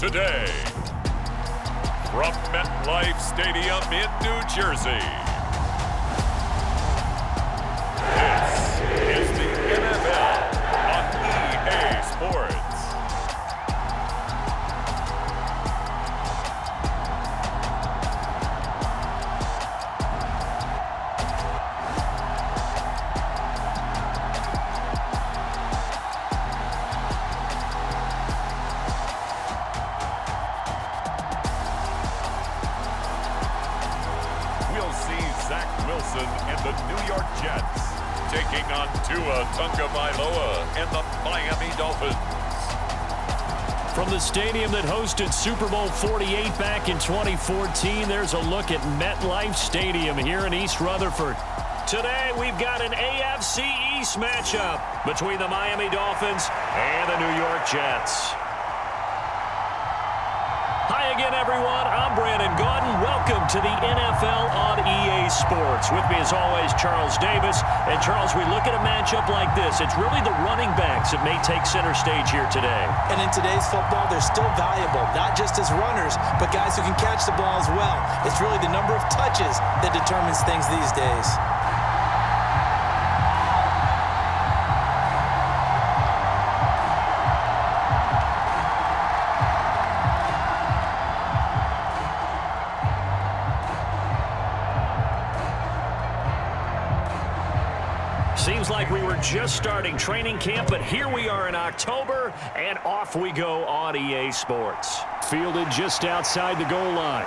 today. From MetLife Stadium in New Jersey, this is the NFL on EA Sports. And the New York Jets taking on Tagovailoa and the Miami Dolphins. From the stadium that hosted Super Bowl 48 back in 2014, there's a look at MetLife Stadium here in East Rutherford. Today, we've got an AFC East matchup between the Miami Dolphins and the New York Jets. Hi again, everyone. I'm Brandon Gaudin. Welcome to the NFL on EA Sports. With me, as always, Charles Davis. And, Charles, we look at a matchup like this. It's really the running backs that may take center stage here today. And in today's football, they're still valuable, not just as runners, but guys who can catch the ball as well. It's really the number of touches that determines things these days. Seems like we were just starting training camp, but here we are in October, and off we go on EA Sports. Fielded just outside the goal line.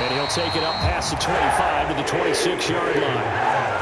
And he'll take it up past the 25 to the 26-yard line.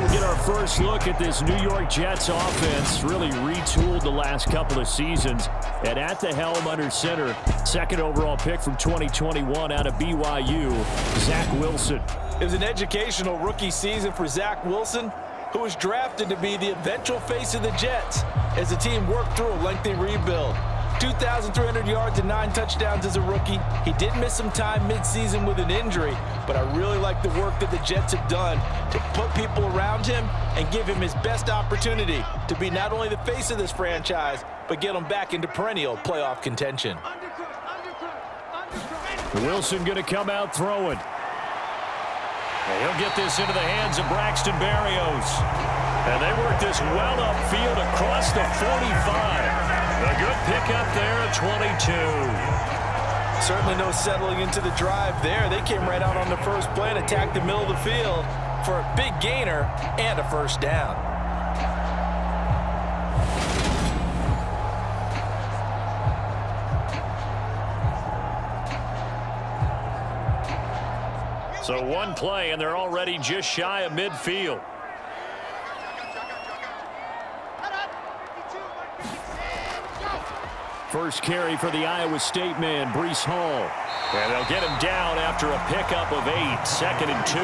We'll get our first look at this New York Jets offense, really retooled the last couple of seasons. And at the helm under center, second overall pick from 2021 out of BYU, Zach Wilson. It was an educational rookie season for Zach Wilson, who was drafted to be the eventual face of the Jets as the team worked through a lengthy rebuild. 2,300 yards and 9 touchdowns as a rookie. He did miss some time midseason with an injury, but I really like the work that the Jets have done to put people around him and give him his best opportunity to be not only the face of this franchise, but get him back into perennial playoff contention. Wilson going to come out throwing. And he'll get this into the hands of Braxton Berrios. And they work this well upfield across the 45. A good pickup there at 22. Certainly no settling into the drive there. They came right out on the first play and attacked the middle of the field for a big gainer and a first down. So one play, and they're already just shy of midfield. First carry for the Iowa State man, Breece Hall. And they'll get him down after a pickup of 8, 2nd and 2.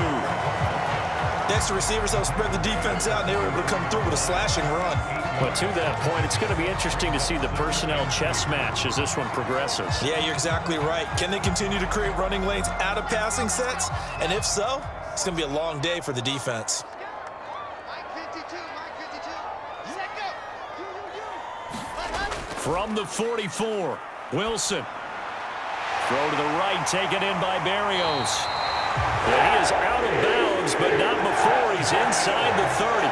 Next, the receivers have spread the defense out, and they were able to come through with a slashing run. But to that point, it's going to be interesting to see the personnel chess match as this one progresses. Yeah, you're exactly right. Can they continue to create running lanes out of passing sets? And if so, it's going to be a long day for the defense. From the 44, Wilson. Throw to the right, taken in by Berrios. And he is out of bounds, but not before he's inside the 30.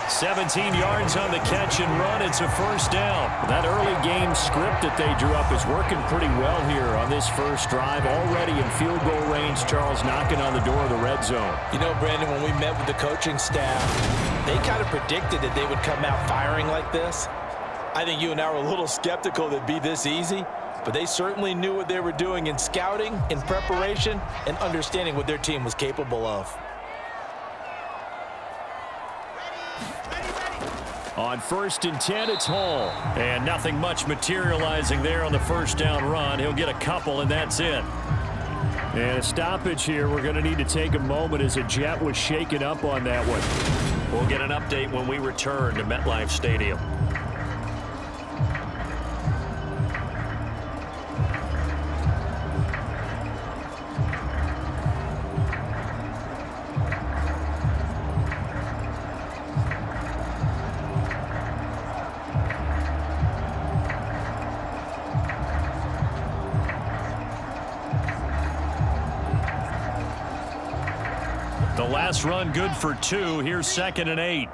17 yards on the catch and run. It's a first down. That early game script that they drew up is working pretty well here on this first drive. Already in field goal range, Charles knocking on the door of the red zone. You know, Brandon, when we met with the coaching staff, they kind of predicted that they would come out firing like this. I think you and I were a little skeptical that it'd be this easy, but they certainly knew what they were doing in scouting, in preparation, and understanding what their team was capable of. On 1st and 10, it's Hall. And nothing much materializing there on the first down run. He'll get a couple, and that's it. And a stoppage here. We're going to need to take a moment as a Jet was shaken up on that one. We'll get an update when we return to MetLife Stadium. The last run good for 2. Here's 2nd and 8.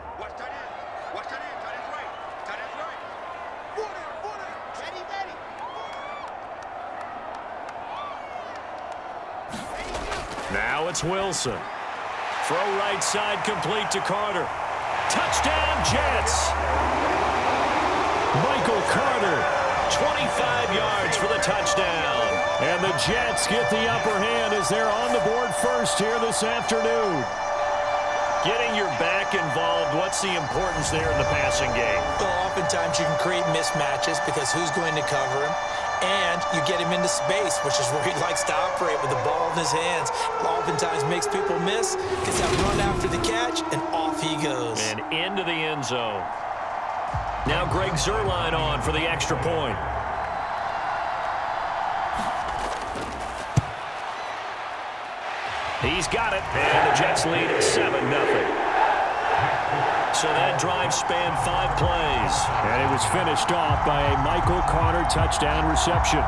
Now it's Wilson. Throw right side complete to Carter. Touchdown, Jets. Michael Carter, 25 yards for the touchdown. And the Jets get the upper hand as they're on the board first here this afternoon. Getting your back involved, what's the importance there in the passing game? Well, oftentimes you can create mismatches because who's going to cover him? And you get him into space, which is where he likes to operate with the ball in his hands. Oftentimes makes people miss, gets that run after the catch, and off he goes. And into the end zone. Now Greg Zuerlein on for the extra point. He's got it, and the Jets lead at 7-0. So that drive spanned 5 plays. And it was finished off by a Michael Carter touchdown reception.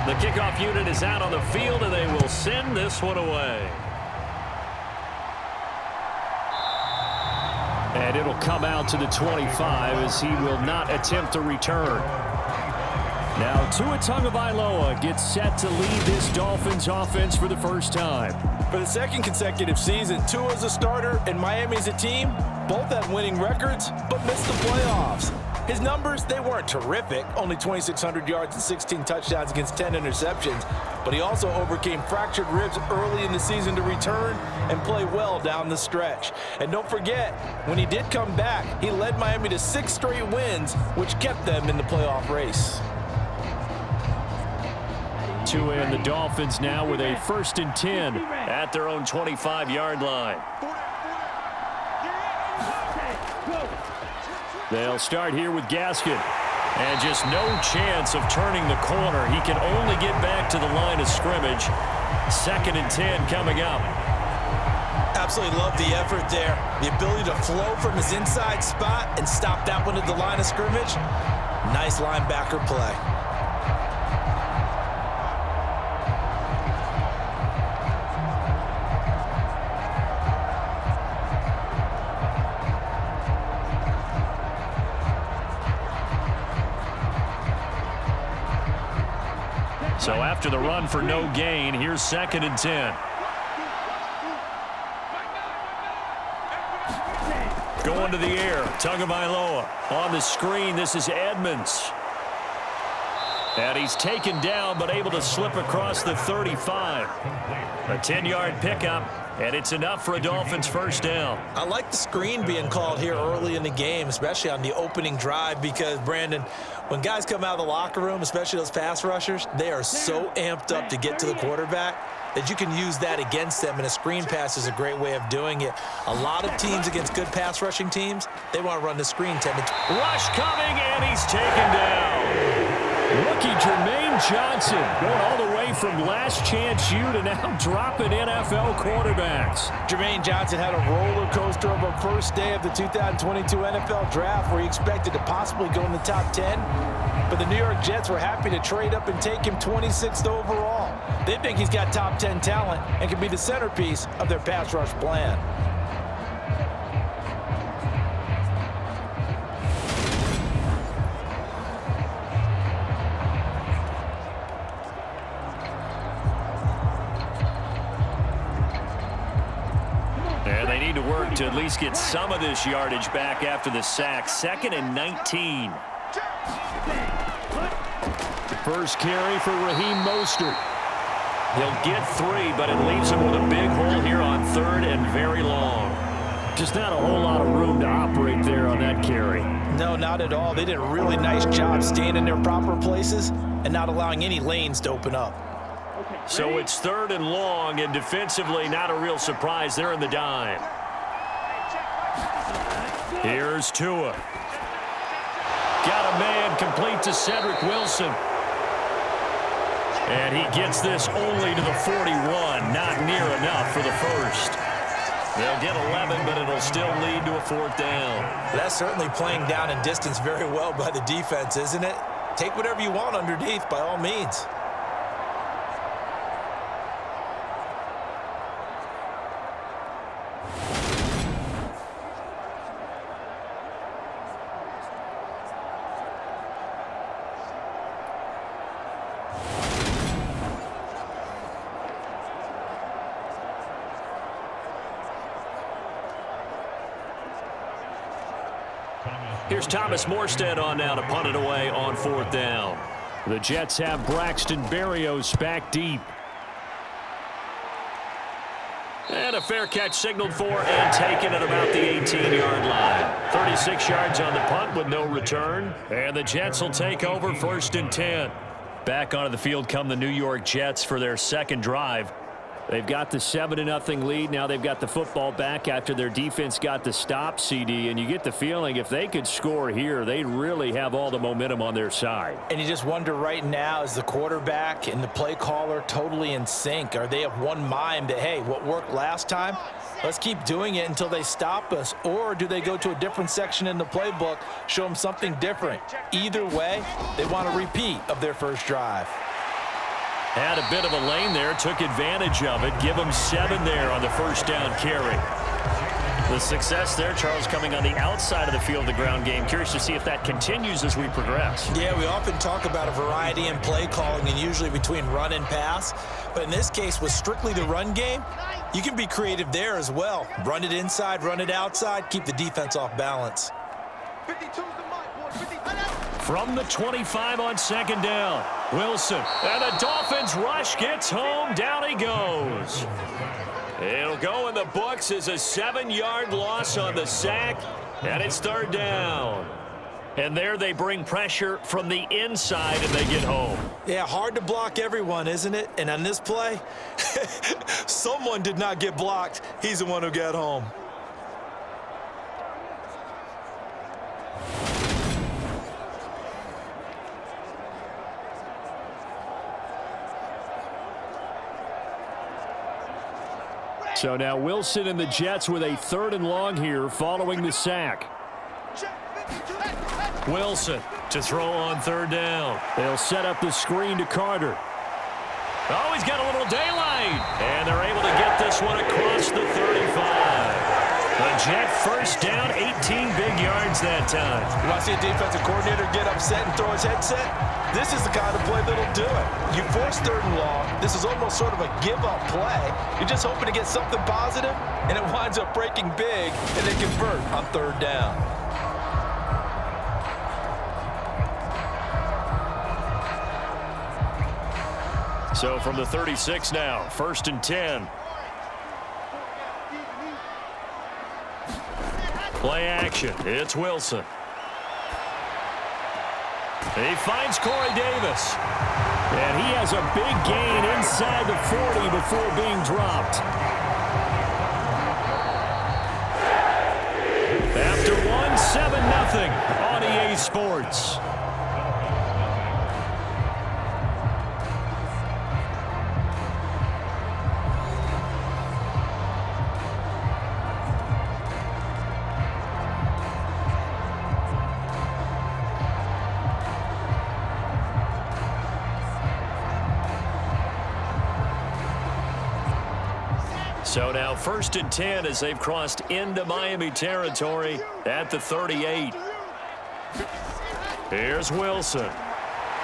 The kickoff unit is out on the field, and they will send this one away. And it'll come out to the 25 as he will not attempt a return. Now Tua Tagovailoa gets set to lead this Dolphins offense for the first time. For the second consecutive season, Tua's a starter and Miami's a team. Both had winning records, but missed the playoffs. His numbers, they weren't terrific. Only 2,600 yards and 16 touchdowns against 10 interceptions. But he also overcame fractured ribs early in the season to return and play well down the stretch. And don't forget, when he did come back, he led Miami to 6 straight wins, which kept them in the playoff race. Tua and the Dolphins now with a 1st and 10 at their own 25-yard line. They'll start here with Gaskin. And just no chance of turning the corner. He can only get back to the line of scrimmage. 2nd and 10 coming up. Absolutely love the effort there. The ability to flow from his inside spot and stop that one at the line of scrimmage. Nice linebacker play. So after the run for no gain, here's 2nd and 10. Going to the air, Tagovailoa. On the screen, this is Edmonds. And he's taken down, but able to slip across the 35. A 10-yard pickup, and it's enough for a Dolphins first down. I like the screen being called here early in the game, especially on the opening drive, because, Brandon, when guys come out of the locker room, especially those pass rushers, they are so amped up to get to the quarterback that you can use that against them, and a screen pass is a great way of doing it. A lot of teams against good pass rushing teams, they want to run the screen 10 to 20. Rush coming, and he's taken down. Rookie Jermaine Johnson going all the way from last chance U to now dropping NFL quarterbacks. Jermaine Johnson had a roller coaster of a first day of the 2022 NFL Draft where he expected to possibly go in the top 10. But the New York Jets were happy to trade up and take him 26th overall. They think he's got top 10 talent and can be the centerpiece of their pass rush plan. And they need to work to at least get some of this yardage back after the sack. 2nd and 19. First carry for Raheem Mostert. He'll get 3, but it leaves him with a big hole here on 3rd and very long. Just not a whole lot of room to operate there on that carry. No, not at all. They did a really nice job staying in their proper places and not allowing any lanes to open up. So it's 3rd and long, and defensively not a real surprise. They're in the dime. Here's Tua. Got a man complete to Cedric Wilson. And he gets this only to the 41. Not near enough for the first. They'll get 11, but it'll still lead to a 4th down. That's certainly playing down in distance very well by the defense, isn't it? Take whatever you want underneath by all means. Here's Thomas Morstead on now to punt it away on 4th down. The Jets have Braxton Berrios back deep. And a fair catch signaled for and taken at about the 18-yard line. 36 yards on the punt with no return. And the Jets will take over 1st and 10. Back onto the field come the New York Jets for their second drive. They've got the 7-0 lead. Now they've got the football back after their defense got the stop, CD. And you get the feeling if they could score here, they really have all the momentum on their side. And you just wonder right now, is the quarterback and the play caller totally in sync? Are they of one mind that, hey, what worked last time, let's keep doing it until they stop us? Or do they go to a different section in the playbook, show them something different? Either way, they want a repeat of their first drive. Had a bit of a lane there, took advantage of it. Give them 7 there on the first down carry. The success there, Charles, coming on the outside of the field, the ground game. Curious to see if that continues as we progress. Yeah, we often talk about a variety in play calling and usually between run and pass. But in this case, with strictly the run game, you can be creative there as well. Run it inside, run it outside, keep the defense off balance. From the 25 on 2nd down, Wilson. And the Dolphins rush gets home. Down he goes. It'll go in the books as a 7-yard loss on the sack. And it's 3rd down. And there they bring pressure from the inside and they get home. Yeah, hard to block everyone, isn't it? And on this play, someone did not get blocked. He's the one who got home. So now Wilson and the Jets with a 3rd and long here following the sack. Wilson to throw on 3rd down. They'll set up the screen to Carter. Oh, he's got a little daylight. And they're able to get this one across the 35. The Jet first down, 18 big yards that time. You want to see a defensive coordinator get upset and throw his headset? This is the kind of play that'll do it. You force 3rd and long. This is almost sort of a give-up play. You're just hoping to get something positive, and it winds up breaking big, and they convert on 3rd down. So from the 36 now, 1st and 10. Play action. It's Wilson. He finds Corey Davis. And he has a big gain inside the 40 before being dropped. After one, 7-0 on EA Sports. So now 1st and 10 as they've crossed into Miami territory at the 38. Here's Wilson.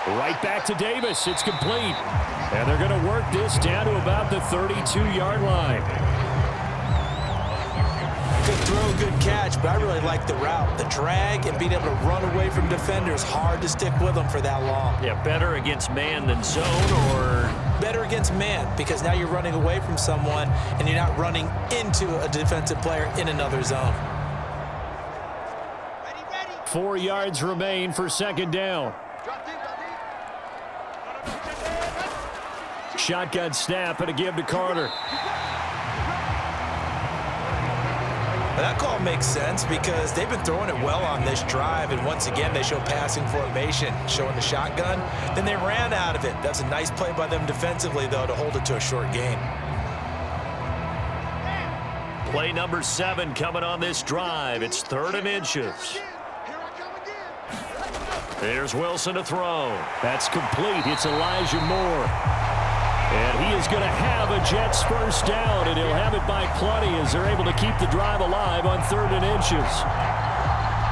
Right back to Davis. It's complete. And they're going to work this down to about the 32-yard line. Good throw, good catch, but I really like the route. The drag and being able to run away from defenders, hard to stick with them for that long. Yeah, better against man than zone, or? Better against man, because now you're running away from someone and you're not running into a defensive player in another zone. 4 yards remain for second down. Shotgun snap and a give to Carter. That call makes sense because they've been throwing it well on this drive, and once again they show passing formation, showing the shotgun. Then they ran out of it. That's a nice play by them defensively, though, to hold it to a short gain. Play number 7 coming on this drive. It's 3rd and inches. Here's Wilson to throw. That's complete. It's Elijah Moore. And he is going to have a Jets first down, and he'll have it by plenty as they're able to keep the drive alive on 3rd and inches.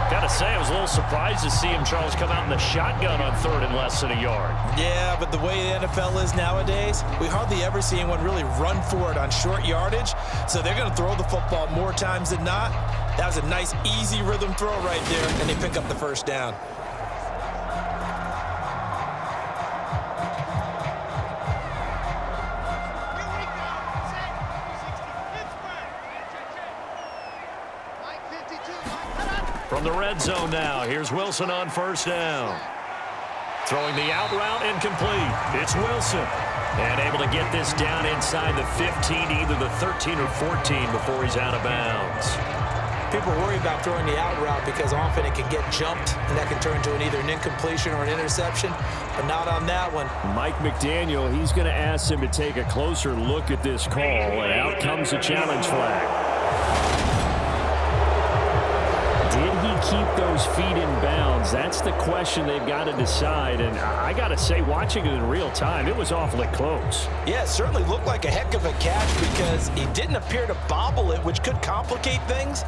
Got to say, I was a little surprised to see him, Charles, come out in the shotgun on 3rd and less than a yard. Yeah, but the way the NFL is nowadays, we hardly ever see anyone really run for it on short yardage, so they're going to throw the football more times than not. That was a nice, easy rhythm throw right there, and they pick up the first down. From the red zone now, here's Wilson on first down. Throwing the out route incomplete. It's Wilson. And able to get this down inside the 15, either the 13 or 14 before he's out of bounds. People worry about throwing the out route because often it can get jumped, and that can turn into either an incompletion or an interception, but not on that one. Mike McDaniel, he's going to ask him to take a closer look at this call, and out comes the challenge flag. Did he keep those feet in bounds? That's the question they've got to decide. And I got to say, watching it in real time, it was awfully close. Yeah, it certainly looked like a heck of a catch because he didn't appear to bobble it, which could complicate things.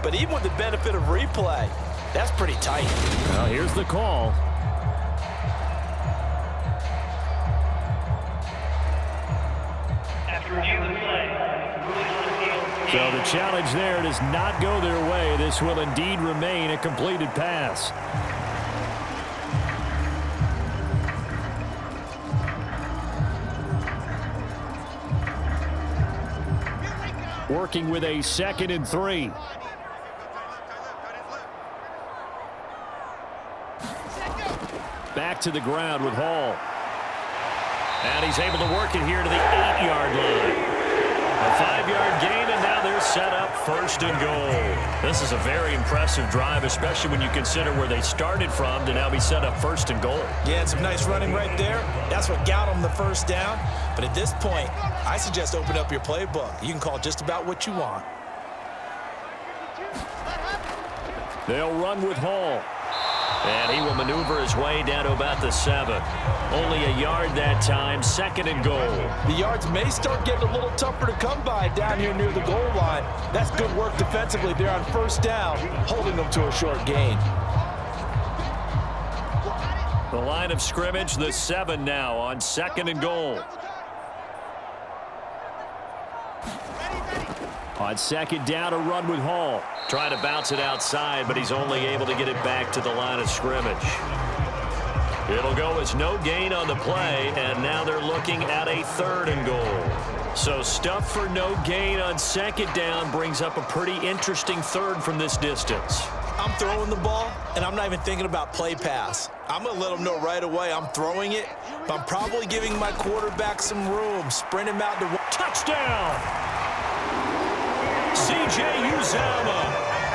But even with the benefit of replay, that's pretty tight. Well, here's the call. After reviewing the play, so the challenge there does not go their way. This will indeed remain a completed pass. Working with a 2nd and 3. Back to the ground with Hall. And he's able to work it here to the 8-yard line. A 5-yard gain, and now they're set up 1st and goal. This is a very impressive drive, especially when you consider where they started from to now be set up 1st and goal. Yeah, and some nice running right there. That's what got them the first down. But at this point, I suggest open up your playbook. You can call just about what you want. They'll run with Hall. And he will maneuver his way down to about the 7. Only a yard that time, 2nd and goal. The yards may start getting a little tougher to come by down here near the goal line. That's good work defensively there on first down, holding them to a short gain. The line of scrimmage, the 7 now on 2nd and goal. On 2nd down, a run with Hall. Trying to bounce it outside, but he's only able to get it back to the line of scrimmage. It'll go as no gain on the play, and now they're looking at a 3rd and goal. So stuff for no gain on 2nd down brings up a pretty interesting 3rd from this distance. I'm throwing the ball, and I'm not even thinking about play pass. I'm going to let them know right away I'm throwing it, but I'm probably giving my quarterback some room. Sprint him out to touchdown. C.J. Uzomah,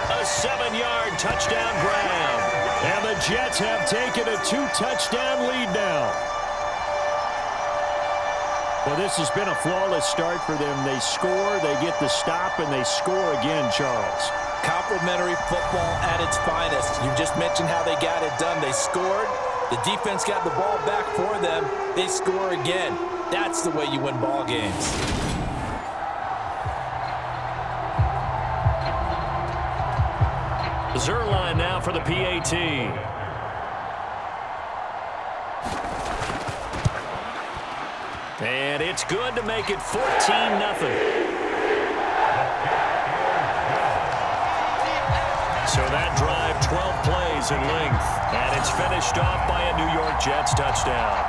a 7-yard touchdown grab. And the Jets have taken a 2-touchdown lead now. Well, this has been a flawless start for them. They score, they get the stop, and they score again, Charles. Complimentary football at its finest. You just mentioned how they got it done. They scored. The defense got the ball back for them. They score again. That's the way you win ball games. Zerline now for the PAT. And it's good to make it 14-0. So that drive, 12 plays in length. And it's finished off by a New York Jets touchdown.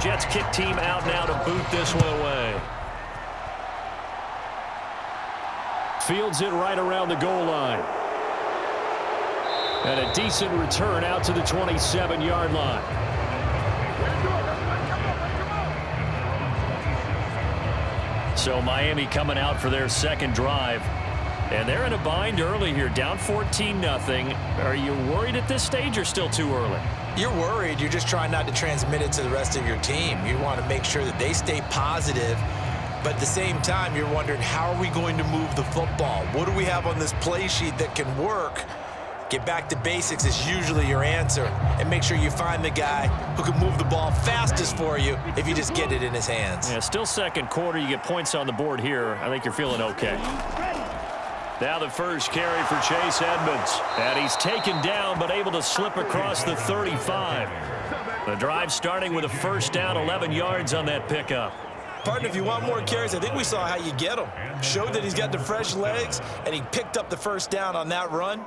Jets kick team out now to boot this one away. Fields it right around the goal line. And a decent return out to the 27-yard line. So Miami coming out for their second drive. And they're in a bind early here, down 14-0. Are you worried at this stage or still too early? You're worried. You're just trying not to transmit it to the rest of your team. You want to make sure that they stay positive. But at the same time, you're wondering, how are we going to move the football? What do we have on this play sheet that can work? Get back to basics is usually your answer. And make sure you find the guy who can move the ball fastest for you if you just get it in his hands. Yeah, still second quarter. You get points on the board here. I think you're feeling okay. Now the first carry for Chase Edmonds. And he's taken down but able to slip across the 35. The drive starting with a first down, 11 yards on that pickup. Partner, if you want more carries, I think we saw how you get them. Showed that he's got the fresh legs, and he picked up the first down on that run.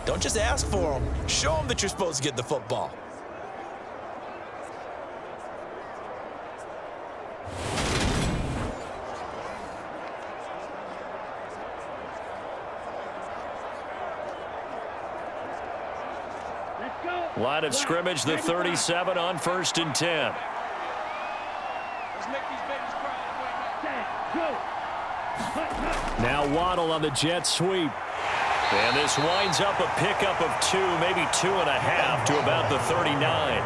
Don't just ask for them. Show them that you're supposed to get the football. Line of scrimmage, the 37 on 1st and 10. Now Waddle on the jet sweep. And this winds up a pickup of 2, maybe 2.5 to about the 39.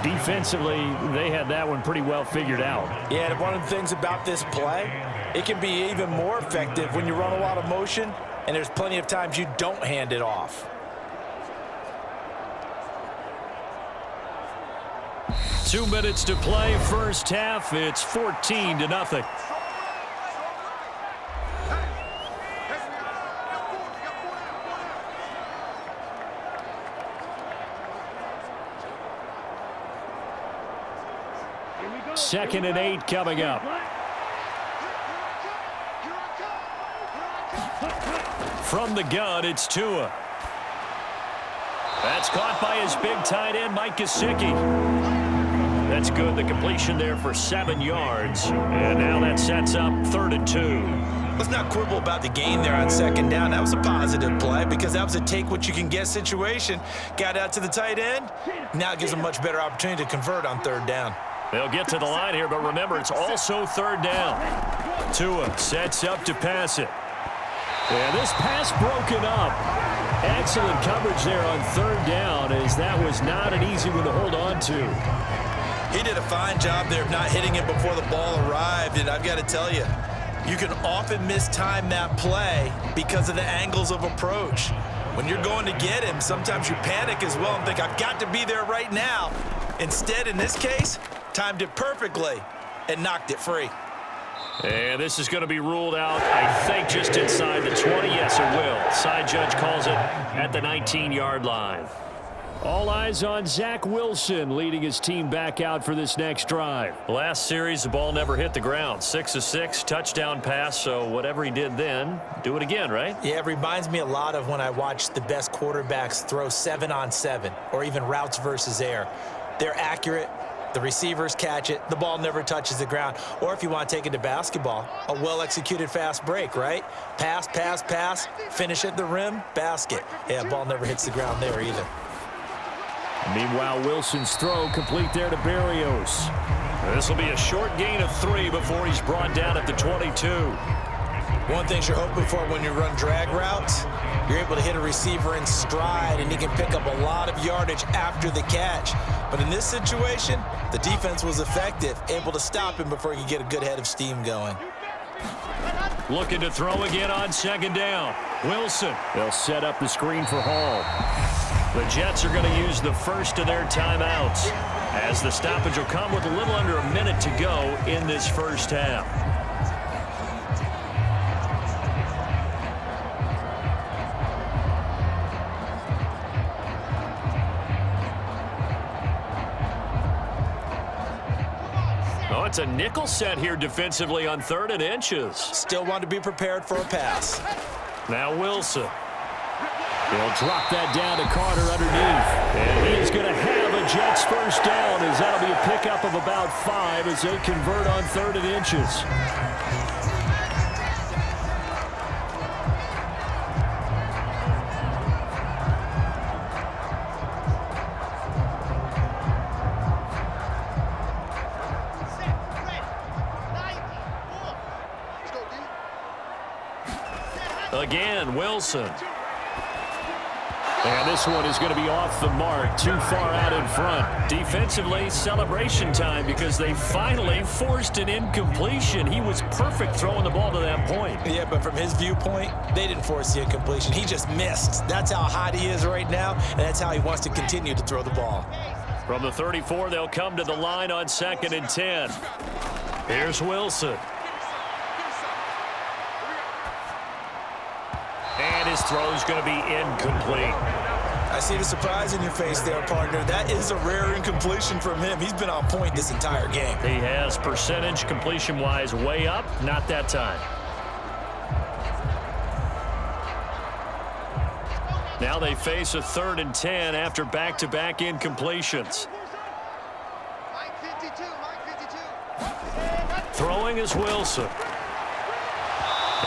Defensively, they had that one pretty well figured out. Yeah, and one of the things about this play, it can be even more effective when you run a lot of motion, and there's plenty of times you don't hand it off. Two minutes to play, first half. It's 14-0. Second and 8 coming up. From the gun, it's Tua. That's caught by his big tight end, Mike Gesicki. That's good. The completion there for 7 yards. And now that sets up 3rd and 2. Let's not quibble about the gain there on second down. That was a positive play because that was a take-what-you-can-get situation. Got out to the tight end. Now it gives them a much better opportunity to convert on 3rd down. They'll get to the line here, but remember, it's also 3rd down. Tua sets up to pass it. And this pass broken up. Excellent coverage there on 3rd down, as that was not an easy one to hold on to. He did a fine job there of not hitting it before the ball arrived, and I've got to tell you, you can often mistime that play because of the angles of approach. When you're going to get him, sometimes you panic as well and think, I've got to be there right now. Instead, in this case, timed it perfectly and knocked it free. And this is going to be ruled out, I think, just inside the 20. Yes, it will. Side judge calls it at the 19-yard line. All eyes on Zach Wilson leading his team back out for this next drive. Last series, the ball never hit the ground. 6 of 6, touchdown pass, so whatever he did then, do it again, right? Yeah, it reminds me a lot of when I watched the best quarterbacks throw 7-on-7 or even routes versus air. They're accurate. The receivers catch it. The ball never touches the ground. Or if you want to take it to basketball, a well-executed fast break, right? Pass, pass, pass, finish at the rim, basket. Yeah, ball never hits the ground there either. Meanwhile, Wilson's throw complete there to Berrios. This will be a short gain of 3 before he's brought down at the 22. One thing you're hoping for when you run drag routes, you're able to hit a receiver in stride, and he can pick up a lot of yardage after the catch. But in this situation, the defense was effective, able to stop him before he could get a good head of steam going. Looking to throw again on second down. Wilson. They'll set up the screen for Hall. The Jets are going to use the first of their timeouts, as the stoppage will come with a little under a minute to go in this first half. Oh, it's a nickel set here defensively on 3rd and inches. Still want to be prepared for a pass. Now Wilson. He'll drop that down to Carter underneath. And he's going to have a Jets first down, as that'll be a pickup of about 5 as they convert on 3rd and inches. Again, Wilson. And this one is going to be off the mark, too far out in front. Defensively, celebration time because they finally forced an incompletion. He was perfect throwing the ball to that point. Yeah, but from his viewpoint, they didn't force the incompletion. He just missed. That's how hot he is right now, and that's how he wants to continue to throw the ball. From the 34, they'll come to the line on 2nd and 10. Here's Wilson. And his throw's going to be incomplete. I see the surprise in your face there, partner. That is a rare incompletion from him. He's been on point this entire game. He has percentage completion-wise way up. Not that time. Now they face a 3rd and 10 after back-to-back incompletions. Throwing is Wilson.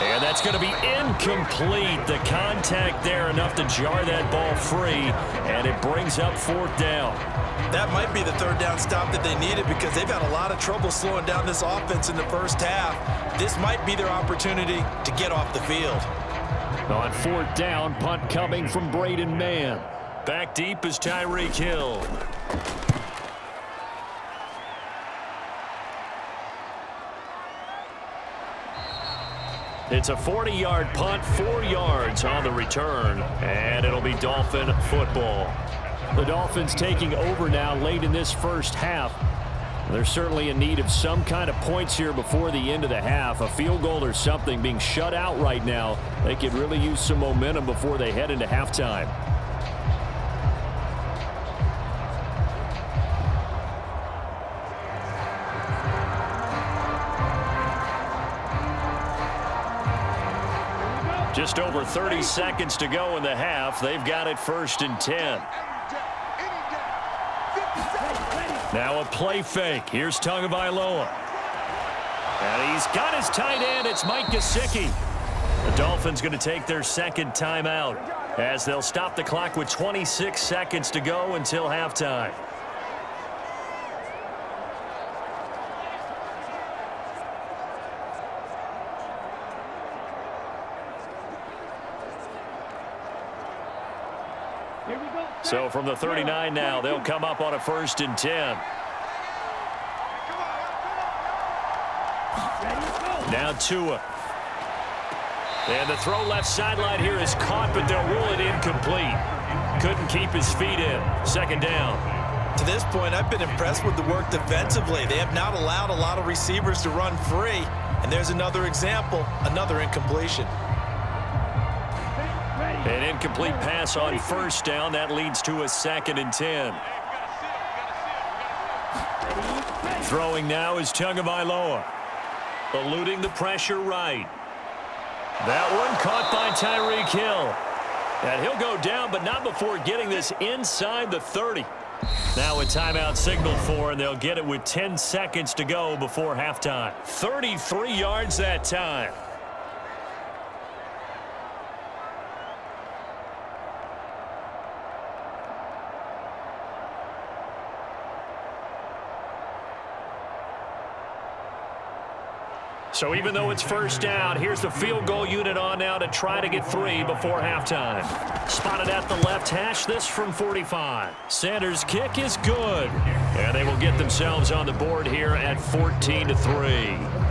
And that's going to be incomplete. The contact there enough to jar that ball free, and it brings up 4th down. That might be the 3rd down stop that they needed because they've had a lot of trouble slowing down this offense in the first half. This might be their opportunity to get off the field. On 4th down, punt coming from Braden Mann. Back deep is Tyreek Hill. It's a 40-yard punt, 4 yards on the return, and it'll be Dolphin football. The Dolphins taking over now late in this first half. They're certainly in need of some kind of points here before the end of the half. A field goal or something. Being shut out right now, they could really use some momentum before they head into halftime. Just over 30 seconds to go in the half. They've got it 1st and 10. Now a play fake. Here's Tagovailoa. And he's got his tight end. It's Mike Gesicki. The Dolphins going to take their 2nd timeout as they'll stop the clock with 26 seconds to go until halftime. So from the 39 now, they'll come up on a 1st and 10. Now Tua. And the throw left sideline here is caught, but they'll rule it incomplete. Couldn't keep his feet in. 2nd down. To this point, I've been impressed with the work defensively. They have not allowed a lot of receivers to run free. And there's another example, another incompletion. An incomplete pass on 1st down. That leads to a 2nd and 10. Throwing now is Tagovailoa. Eluding the pressure right. That one caught by Tyreek Hill. And he'll go down, but not before getting this inside the 30. Now a timeout signaled for, and they'll get it with 10 seconds to go before halftime. 33 yards that time. So even though it's 1st down, here's the field goal unit on now to try to get 3 before halftime. Spotted at the left hash, this from 45. Sanders' kick is good. And they will get themselves on the board here at 14-3.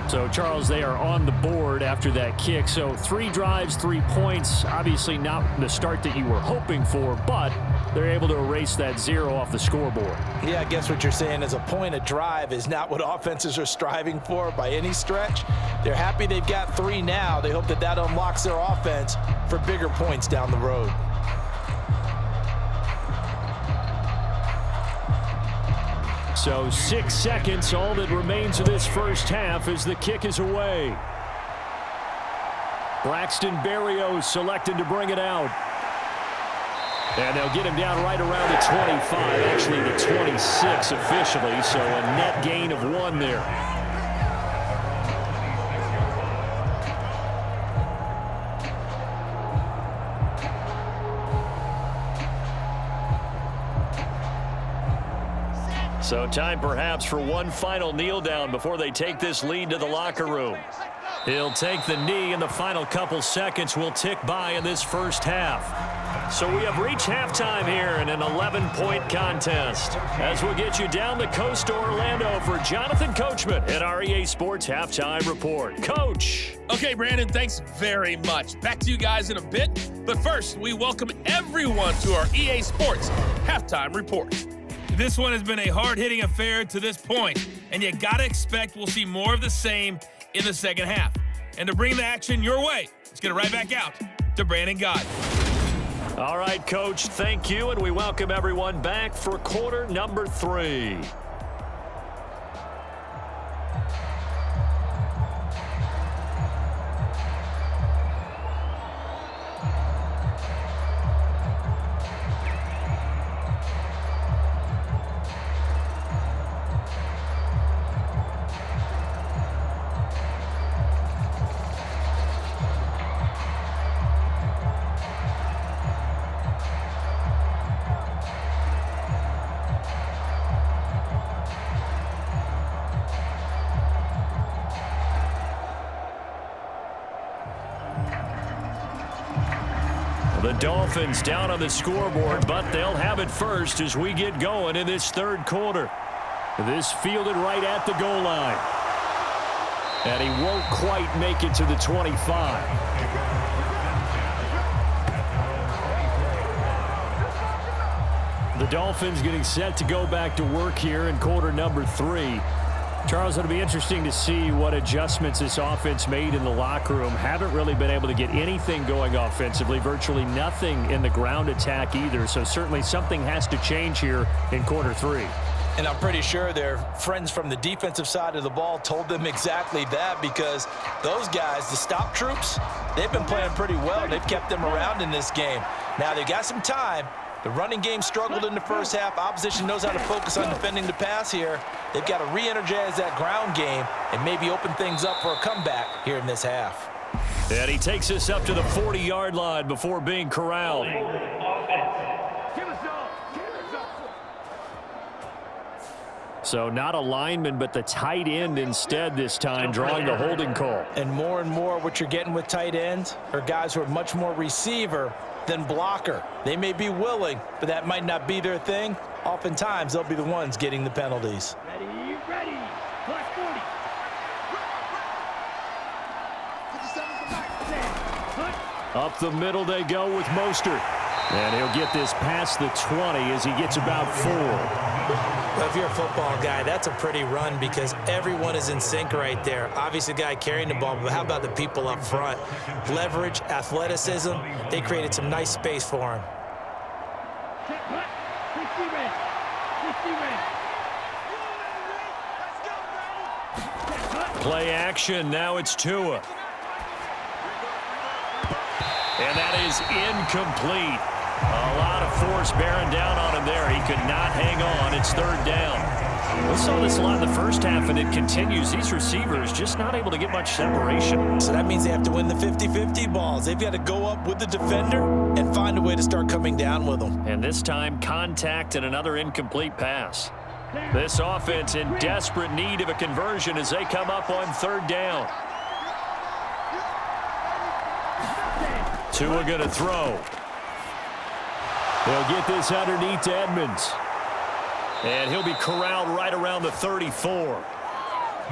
So, Charles, they are on the board after that kick. So 3 drives, 3 points. Obviously not the start that you were hoping for, but they're able to erase that 0 off the scoreboard. Yeah, I guess what you're saying is a point a drive is not what offenses are striving for by any stretch. They're happy they've got 3 now. They hope that that unlocks their offense for bigger points down the road. So 6 seconds, all that remains of this first half as the kick is away. Braxton Berrios selected to bring it out. And they'll get him down right around the 25, actually the 26 officially, so a net gain of 1 there. So time perhaps for one final kneel down before they take this lead to the locker room. He'll take the knee, and the final couple seconds will tick by in this first half. So we have reached halftime here in an 11-point contest. As we'll get you down the coast to Orlando for Jonathan Coachman at our EA Sports Halftime Report. Coach. Okay, Brandon, thanks very much. Back to you guys in a bit. But first, we welcome everyone to our EA Sports Halftime Report. This one has been a hard-hitting affair to this point, and you got to expect we'll see more of the same in the second half. And to bring the action your way, let's get it right back out to Brandon Gott. All right, Coach, thank you, and we welcome everyone back for quarter number 3. The Dolphins down on the scoreboard, but they'll have it first as we get going in this third quarter. This fielded right at the goal line. And he won't quite make it to the 25. The Dolphins getting set to go back to work here in quarter number 3. Charles, it'll be interesting to see what adjustments this offense made in the locker room. Haven't really been able to get anything going offensively, virtually nothing in the ground attack either. So certainly something has to change here in quarter 3. And I'm pretty sure their friends from the defensive side of the ball told them exactly that, because those guys, the stop troops, they've been playing pretty well. They've kept them around in this game. Now they've got some time. The running game struggled in the first half. Opposition knows how to focus on defending the pass here. They've got to re-energize that ground game and maybe open things up for a comeback here in this half. And he takes us up to the 40-yard line before being corralled. So not a lineman, but the tight end instead this time, drawing the holding call. And more what you're getting with tight ends are guys who are much more receiver than blocker. They may be willing, but that might not be their thing. Oftentimes, they'll be the ones getting the penalties. Ready, plus 40. Up the middle they go with Mostert. And he'll get this past the 20 as he gets about 4. Well, if you're a football guy, that's a pretty run because everyone is in sync right there. Obviously, the guy carrying the ball, but how about the people up front? Leverage, athleticism, they created some nice space for him. Play action, now it's Tua. And that is incomplete. A lot of force bearing down on him there. He could not hang on. It's third down. We saw this a lot in the first half, and it continues. These receivers just not able to get much separation. So that means they have to win the 50-50 balls. They've got to go up with the defender and find a way to start coming down with them. And this time, contact and another incomplete pass. This offense in desperate need of a conversion as they come up on third down. Tua going to throw. They'll get this underneath to Edmonds. And he'll be corralled right around the 34.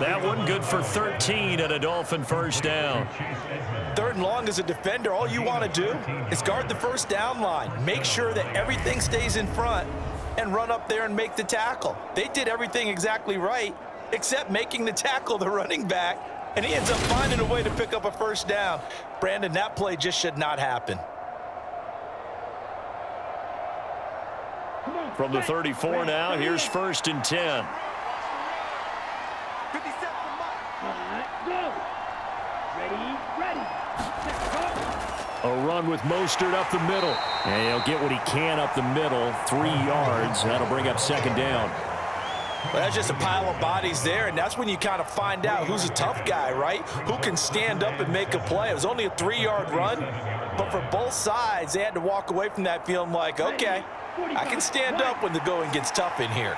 That one good for 13 and a Dolphin first down. Third and long as a defender, all you want to do is guard the first down line. Make sure that everything stays in front and run up there and make the tackle. They did everything exactly right except making the tackle the running back, and he ends up finding a way to pick up a first down. Brandon, that play just should not happen. From the 34 now, here's first and 10. Let's go. Ready. ground with Mostert up the middle. And he'll get what he can up the middle, 3 yards. That'll bring up second down. Well, that's just a pile of bodies there, and that's when you kind of find out who's a tough guy, right? Who can stand up and make a play. It was only a 3-yard run, but for both sides, they had to walk away from that feeling like, okay, I can stand up when the going gets tough in here.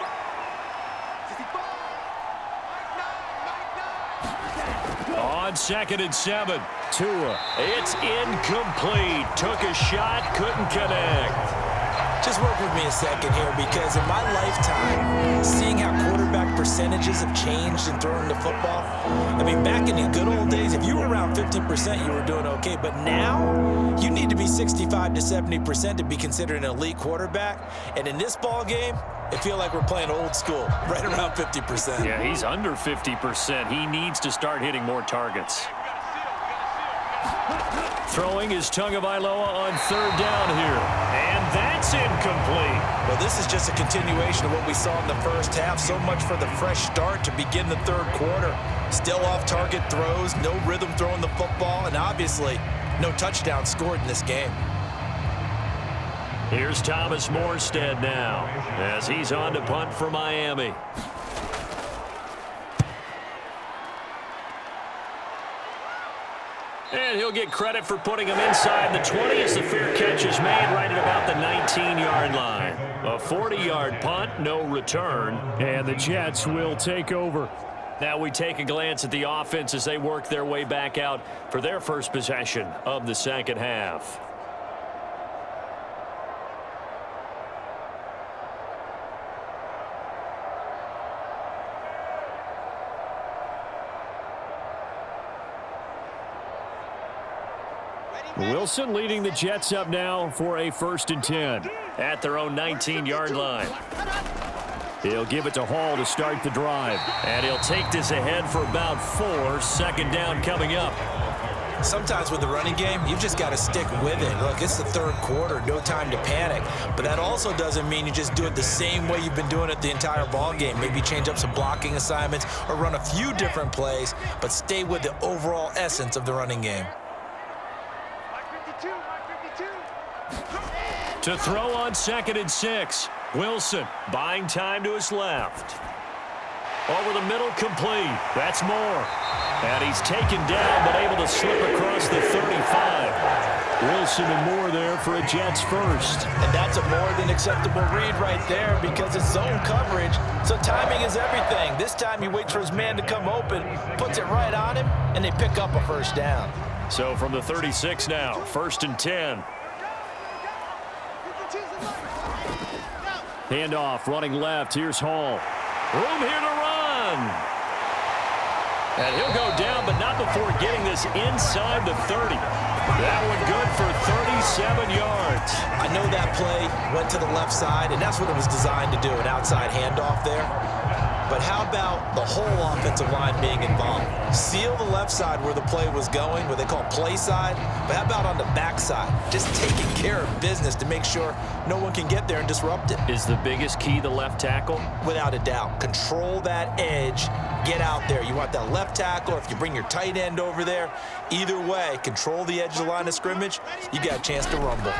On 2nd and 7, Tua. It's incomplete. Took a shot, couldn't connect. Just work with me a second here, because in my lifetime, seeing how quarterback percentages have changed in throwing the football, I mean, back in the good old days, if you were around 50%, you were doing okay. But now, you need to be 65 to 70% to be considered an elite quarterback. And in this ball game, it feels like we're playing old school, right around 50%. Yeah, he's under 50%. He needs to start hitting more targets. Throwing is Tagovailoa on 3rd down here. And that's incomplete. Well, this is just a continuation of what we saw in the first half. So much for the fresh start to begin the 3rd quarter. Still off-target throws, no rhythm throwing the football, and obviously no touchdown scored in this game. Here's Thomas Morstead now as he's on to punt for Miami. And he'll get credit for putting him inside the 20 as the fair catch is made right at about the 19-yard line. A 40-yard punt, no return, and the Jets will take over. Now we take a glance at the offense as they work their way back out for their first possession of the second half. Wilson leading the Jets up now for a 1st and 10 at their own 19-yard line. He'll give it to Hall to start the drive, and he'll take this ahead for about 4. 2nd down coming up. Sometimes with the running game, you've just got to stick with it. Look, it's the 3rd quarter, no time to panic. But that also doesn't mean you just do it the same way you've been doing it the entire ball game. Maybe change up some blocking assignments or run a few different plays, but stay with the overall essence of the running game. To throw on 2nd and 6. Wilson buying time to his left. Over the middle, complete. That's Moore. And he's taken down, but able to slip across the 35. Wilson and Moore there for a Jets first. And that's a more than acceptable read right there, because it's zone coverage, so timing is everything. This time he waits for his man to come open, puts it right on him, and they pick up a 1st down. So from the 36 now, 1st and 10. Handoff, running left. Here's Hall. Room here to run. And he'll go down, but not before getting this inside the 30. That one good for 37 yards. I know that play went to the left side, and that's what it was designed to do, an outside handoff there. But how about the whole offensive line being involved? Seal the left side where the play was going, what they call play side. But how about on the back side? Just taking care of business to make sure no one can get there and disrupt it. Is the biggest key the left tackle? Without a doubt. Control that edge. Get out there. You want that left tackle. If you bring your tight end over there, either way, control the edge of the line of scrimmage. You got a chance to rumble.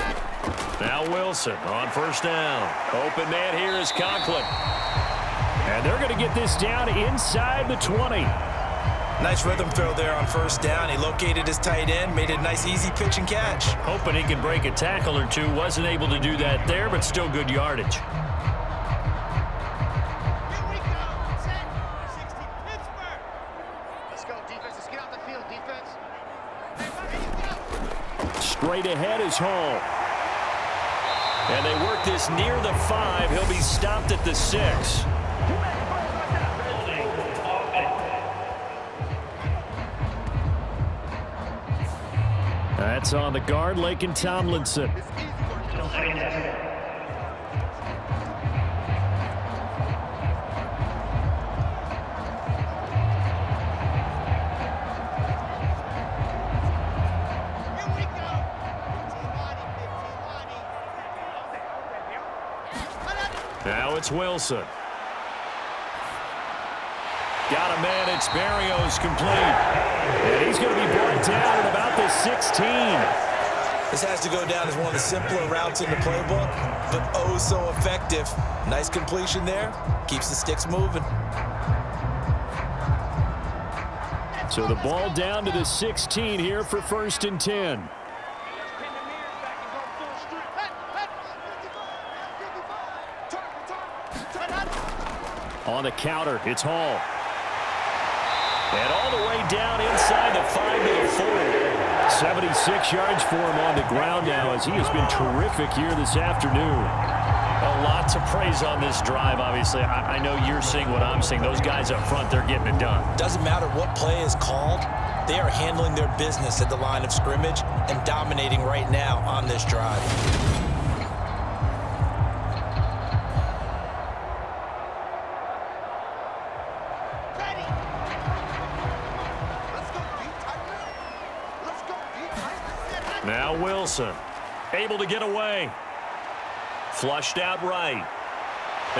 Now Wilson on 1st down. Open man here is Conklin. And they're going to get this down inside the 20. Nice rhythm throw there on 1st down. He located his tight end, made it a nice easy pitch and catch. Hoping he can break a tackle or two. Wasn't able to do that there, but still good yardage. Here we go. Set. 60 Pittsburgh. Let's go, defense. Let's get out the field, defense. Straight ahead is Hall. And they work this near the 5. He'll be stopped at the 6. That's on the guard, Laken Tomlinson. Now it's Wilson. Got a man, it's Berrios complete. And he's going to be brought down at about the 16. This has to go down as one of the simpler routes in the playbook, but oh so effective. Nice completion there. Keeps the sticks moving. So the ball down to the 16 here for 1st and 10. On the counter, it's Hall. And all the way down inside the 5 to the 4. 76 yards for him on the ground now as he has been terrific here this afternoon. A lot to praise on this drive, obviously. I know you're seeing what I'm seeing. Those guys up front, they're getting it done. Doesn't matter what play is called. They are handling their business at the line of scrimmage and dominating right now on this drive. Now Wilson, able to get away. Flushed out right.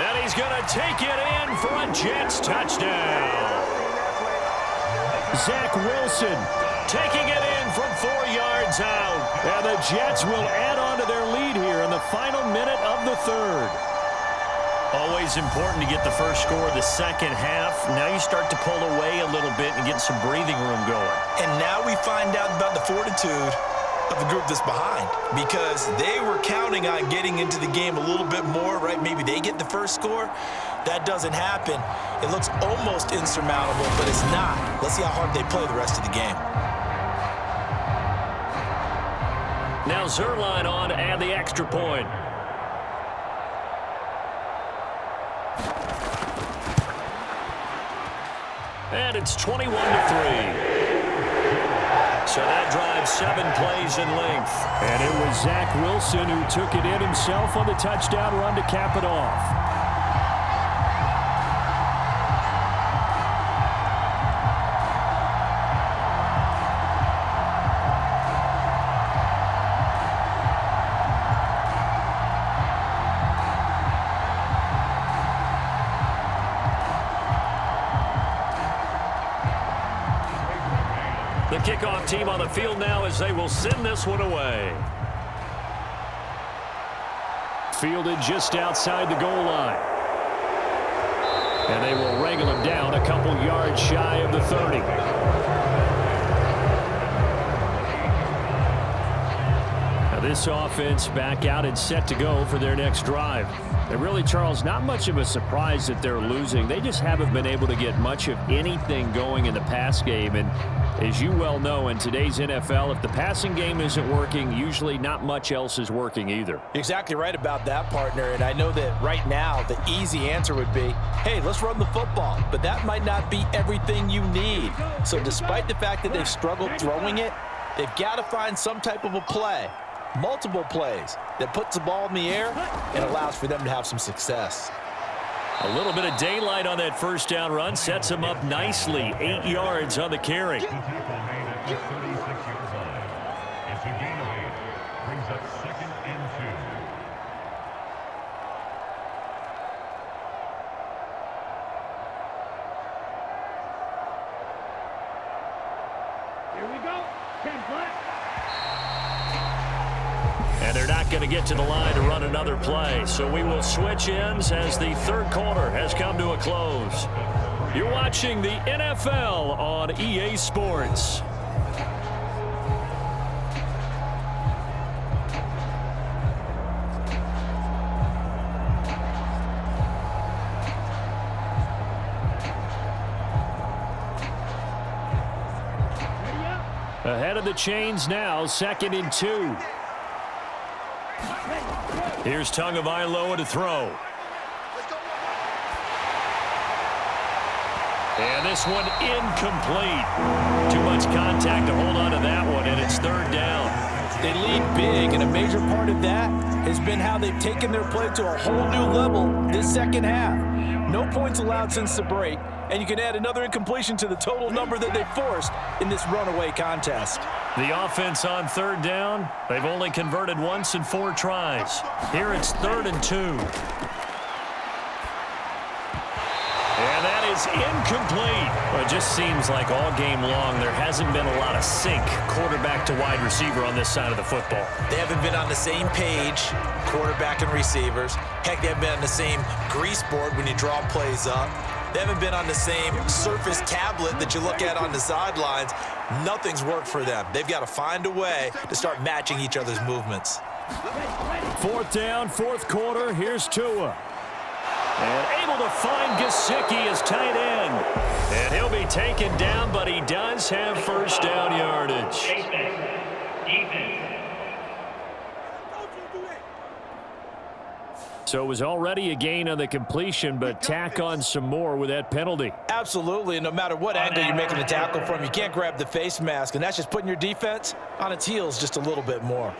And he's going to take it in for a Jets touchdown. Zach Wilson taking it in from 4 yards out. And the Jets will add on to their lead here in the final minute of the third. Always important to get the first score of the second half. Now you start to pull away a little bit and get some breathing room going. And now we find out about the fortitude of the group that's behind, because they were counting on getting into the game a little bit more, right? Maybe they get the first score. That doesn't happen. It looks almost insurmountable, but it's not. Let's see how hard they play the rest of the game. Now Zerline on to add the extra point. And it's 21-3. So that drives 7 plays in length. And it was Zach Wilson who took it in himself on the touchdown run to cap it off. The kickoff team on the field now as they will send this one away. Fielded just outside the goal line. And they will wrangle him down a couple yards shy of the 30. Now this offense back out and set to go for their next drive. And really, Charles, not much of a surprise that they're losing. They just haven't been able to get much of anything going in the pass game. And as you well know, in today's NFL, if the passing game isn't working, usually not much else is working either. You're exactly right about that, partner. And I know that right now the easy answer would be, hey, let's run the football. But that might not be everything you need. So despite the fact that they've struggled throwing it, they've got to find some type of a play, multiple plays, that puts the ball in the air and allows for them to have some success. A little bit of daylight on that first down run sets him up nicely. 8 yards on the carry. It's a gain of 8. Brings up 2nd and 2. Here we go. 10 flat. And they're not going to get to the line to run another play. So we will switch ends as the third quarter has come to a close. You're watching the NFL on EA Sports. Ahead of the chains now, 2nd and 2. Here's Tagovailoa to throw. And this one incomplete. Too much contact to hold on to that one, and it's 3rd down. They lead big, and a major part of that has been how they've taken their play to a whole new level this second half. No points allowed since the break, and you can add another incompletion to the total number that they forced in this runaway contest. The offense on 3rd down, they've only converted once in 4 tries. Here it's 3rd and 2. And that is incomplete. Well, it just seems like all game long there hasn't been a lot of sync quarterback to wide receiver on this side of the football. They haven't been on the same page, quarterback and receivers. Heck, they haven't been on the same grease board when you draw plays up. They haven't been on the same Surface tablet that you look at on the sidelines. Nothing's worked for them. They've got to find a way to start matching each other's movements. 4th down, 4th quarter. Here's Tua. And able to find Gesicki as tight end. And he'll be taken down, but he does have first down yardage. So it was already a gain on the completion, but tack on some more with that penalty. Absolutely, and no matter what angle you're making the tackle from, you can't grab the face mask, and that's just putting your defense on its heels just a little bit more.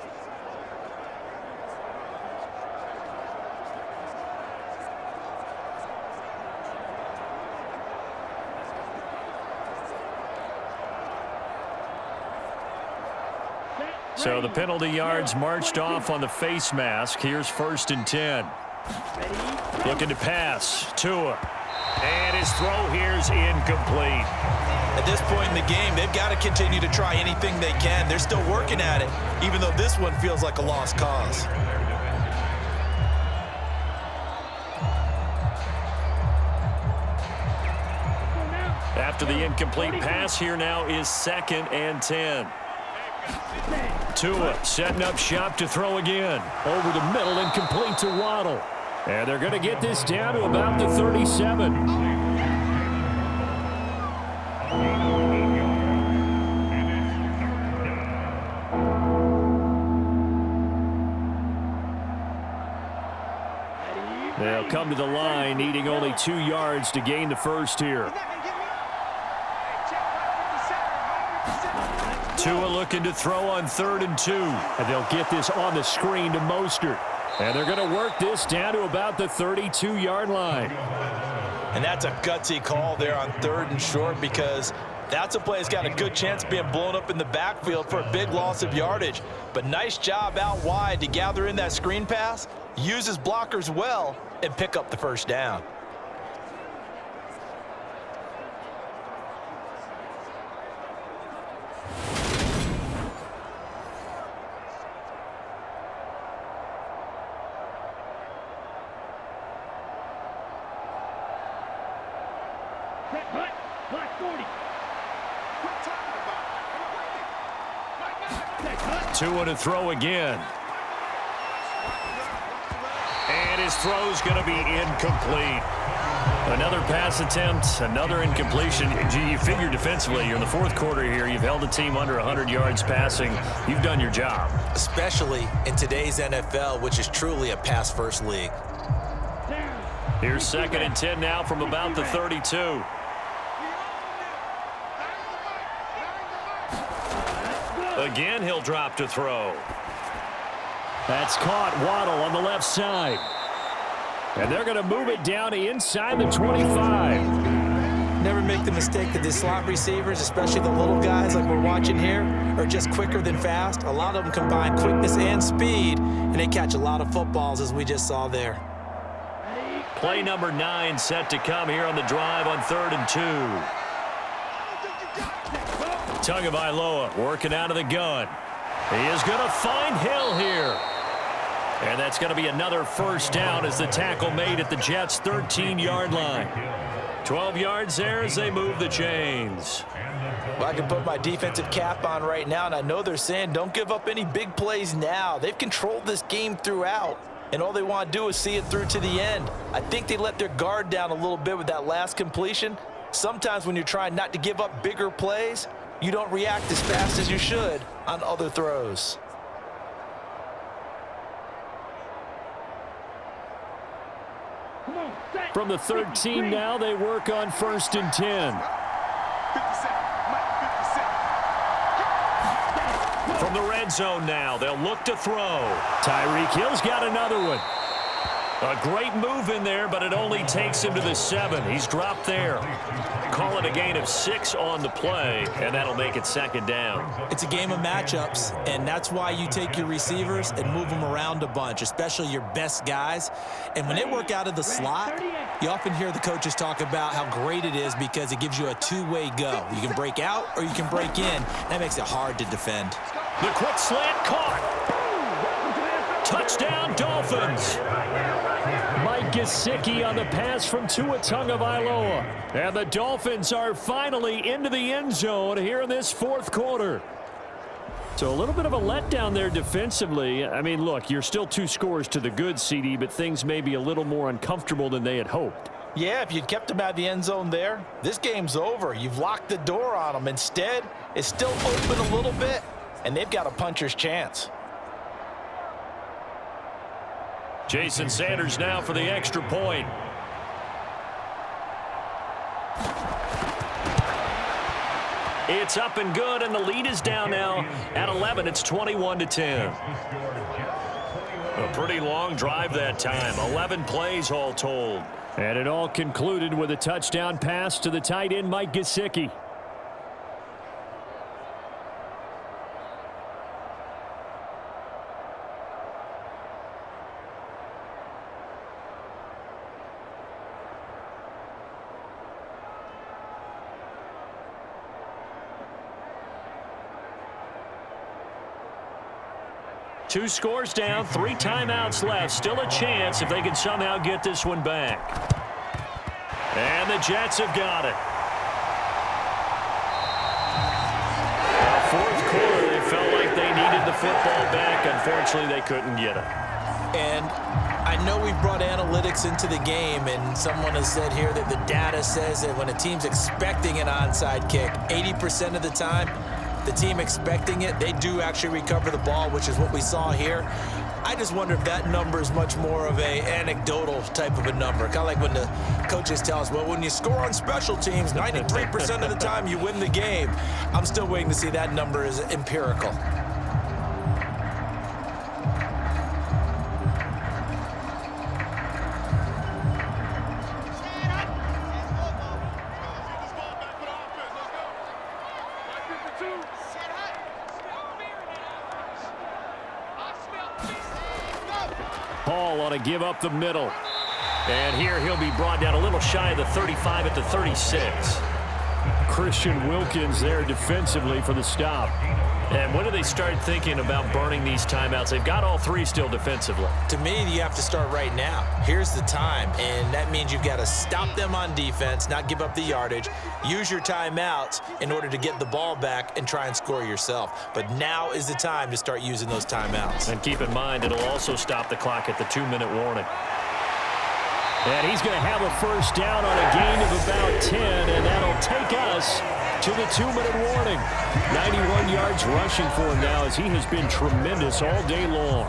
So the penalty yards marched off on the face mask. Here's 1st and 10. Looking to pass. Tua. And his throw here's incomplete. At this point in the game, they've got to continue to try anything they can. They're still working at it, even though this one feels like a lost cause. After the incomplete pass, here now is 2nd and 10. Tua setting up shop to throw again. Over the middle and complete to Waddle. And they're going to get this down to about the 37. They'll come to the line, needing only 2 yards to gain the first here. Tua looking to throw on 3rd and 2. And they'll get this on the screen to Mostert. And they're going to work this down to about the 32-yard line. And that's a gutsy call there on 3rd and short, because that's a play that's got a good chance of being blown up in the backfield for a big loss of yardage. But nice job out wide to gather in that screen pass, use his blockers well, and pick up the first down. Tua to throw again. And his throw's going to be incomplete. Another pass attempt, another incompletion. Gee, you figure defensively, you're in the 4th quarter here. You've held a team under 100 yards passing. You've done your job. Especially in today's NFL, which is truly a pass-first league. Here's 2nd and 10 now from about the 32. Again, he'll drop to throw. That's caught. Waddle on the left side. And they're going to move it down to inside the 25. Never make the mistake that the slot receivers, especially the little guys like we're watching here, are just quicker than fast. A lot of them combine quickness and speed, and they catch a lot of footballs, as we just saw there. Play number 9 set to come here on the drive on 3rd and 2. Tagovailoa working out of the gun. He is going to find Hill here. And that's going to be another first down as the tackle made at the Jets' 13-yard line. 12 yards there as they move the chains. Well, I can put my defensive cap on right now, and I know they're saying don't give up any big plays now. They've controlled this game throughout, and all they want to do is see it through to the end. I think they let their guard down a little bit with that last completion. Sometimes when you're trying not to give up bigger plays, you don't react as fast as you should on other throws. From the 13 now, they work on 1st and 10. From the red zone now, they'll look to throw. Tyreek Hill's got another one. A great move in there, but it only takes him to the 7. He's dropped there. Call it a gain of 6 on the play, and that'll make it 2nd down. It's a game of matchups, and that's why you take your receivers and move them around a bunch, especially your best guys. And when they work out of the slot, you often hear the coaches talk about how great it is because it gives you a two-way go. You can break out or you can break in. That makes it hard to defend. The quick slant caught. Touchdown, Dolphins. Mike Gesicki on the pass from Tagovailoa. And the Dolphins are finally into the end zone here in this 4th quarter. So a little bit of a letdown there defensively. I mean, look, you're still 2 scores to the good, CD, but things may be a little more uncomfortable than they had hoped. Yeah, if you'd kept them out of the end zone there, this game's over. You've locked the door on them. Instead, it's still open a little bit, and they've got a puncher's chance. Jason Sanders now for the extra point. It's up and good, and the lead is down now at 11. It's 21-10. A pretty long drive that time. 11 plays all told. And it all concluded with a touchdown pass to the tight end, Mike Gesicki. Two scores down, 3 timeouts left. Still a chance if they can somehow get this one back. And the Jets have got it. Fourth quarter, they felt like they needed the football back. Unfortunately, they couldn't get it. And I know we brought analytics into the game, and someone has said here that the data says that when a team's expecting an onside kick, 80% of the time, the team expecting it, they do actually recover the ball, which is what we saw here. I just wonder if that number is much more of a anecdotal type of a number. Kind of like when the coaches tell us, well, when you score on special teams, 93% of the time you win the game. I'm still waiting to see that number is empirical. Give up the middle. And here he'll be brought down a little shy of the 35 at the 36. Christian Wilkins there defensively for the stop. And when do they start thinking about burning these timeouts? They've got all 3 still defensively. To me, you have to start right now. Here's the time, and that means you've got to stop them on defense, not give up the yardage, use your timeouts in order to get the ball back and try and score yourself. But now is the time to start using those timeouts. And keep in mind, it'll also stop the clock at the 2-minute warning. And he's going to have a first down on a gain of about 10, and that'll take us to the 2-minute warning. 91 yards rushing for him now as he has been tremendous all day long.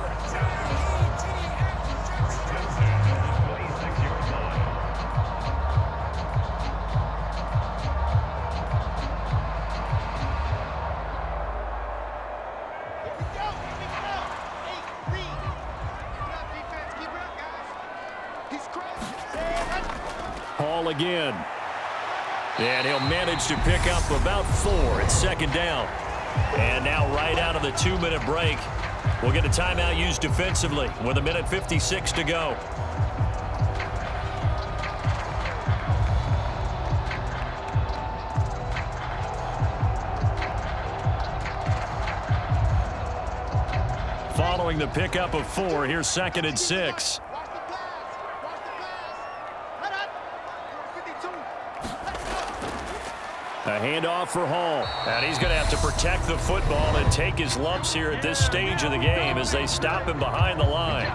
Hall again. And he'll manage to pick up about 4. It's 2nd down. And now right out of the 2-minute break, we'll get a timeout used defensively with 1:56 to go. Following the pickup of 4, here's 2nd and 6. A handoff for Hall. And he's going to have to protect the football and take his lumps here at this stage of the game as they stop him behind the line.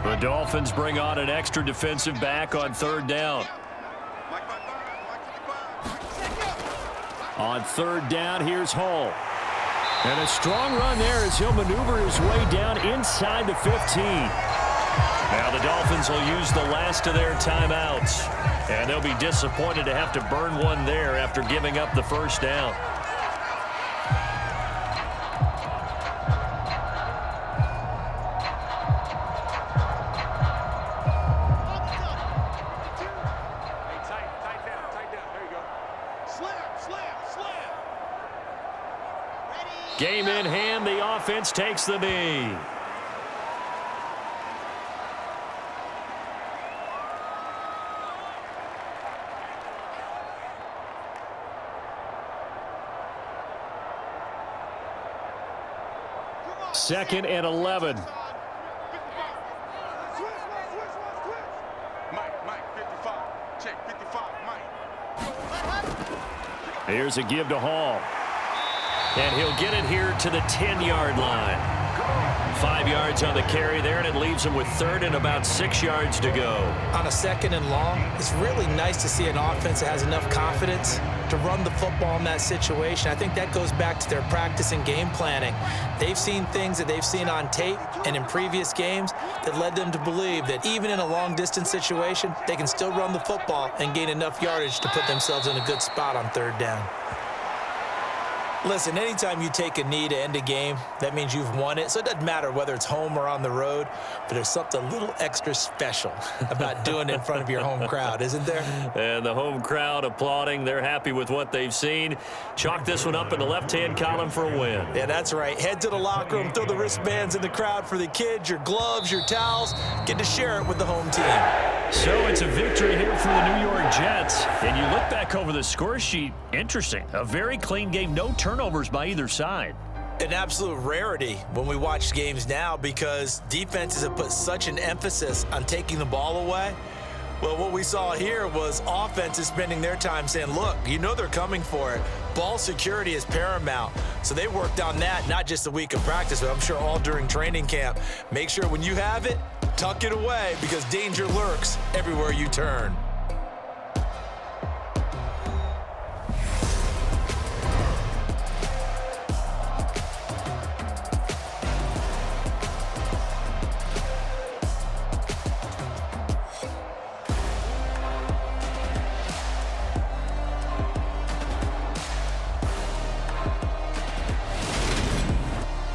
The Dolphins bring on an extra defensive back on 3rd down. On 3rd down, here's Hall. And a strong run there as he'll maneuver his way down inside the 15. Now the Dolphins will use the last of their timeouts, and they'll be disappointed to have to burn one there after giving up the first down. Game in hand, the offense takes the knee. Second and 11. Mike, 55. Check, 55, Mike. Here's a give to Hall. And he'll get it here to the 10-yard line. 5 yards on the carry there, and it leaves him with third and about 6 yards to go. On a second and long, it's really nice to see an offense that has enough confidence to run the football in that situation. I think that goes back to their practice and game planning. They've seen things that they've seen on tape and in previous games that led them to believe that even in a long-distance situation, they can still run the football and gain enough yardage to put themselves in a good spot on third down. Listen, anytime you take a knee to end a game, that means you've won it. So it doesn't matter whether it's home or on the road, but there's something a little extra special about doing it in front of your home crowd, isn't there? And the home crowd applauding. They're happy with what they've seen. Chalk this one up in the left-hand column for a win. Yeah, that's right. Head to the locker room, throw the wristbands in the crowd for the kids, your gloves, your towels. Get to share it with the home team. So it's a victory here for the New York Jets. And you look back over the score sheet, interesting. A very clean game, no turnovers by either side. An absolute rarity when we watch games now because defenses have put such an emphasis on taking the ball away. Well, what we saw here was offenses spending their time saying, look, you know they're coming for it. Ball security is paramount. So they worked on that, not just a week of practice, but I'm sure all during training camp. Make sure when you have it, tuck it away because danger lurks everywhere you turn.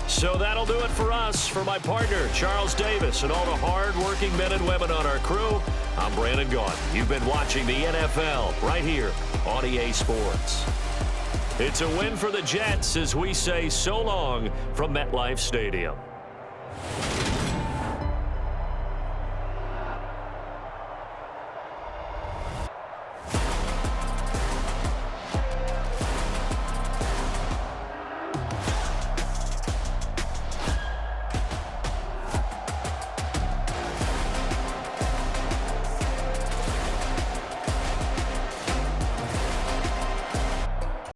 So that'll do it for us. For my partner, Charles Davis, and all the hard-working men and women on our crew, I'm Brandon Gaudin. You've been watching the NFL right here on EA Sports. It's a win for the Jets as we say so long from MetLife Stadium.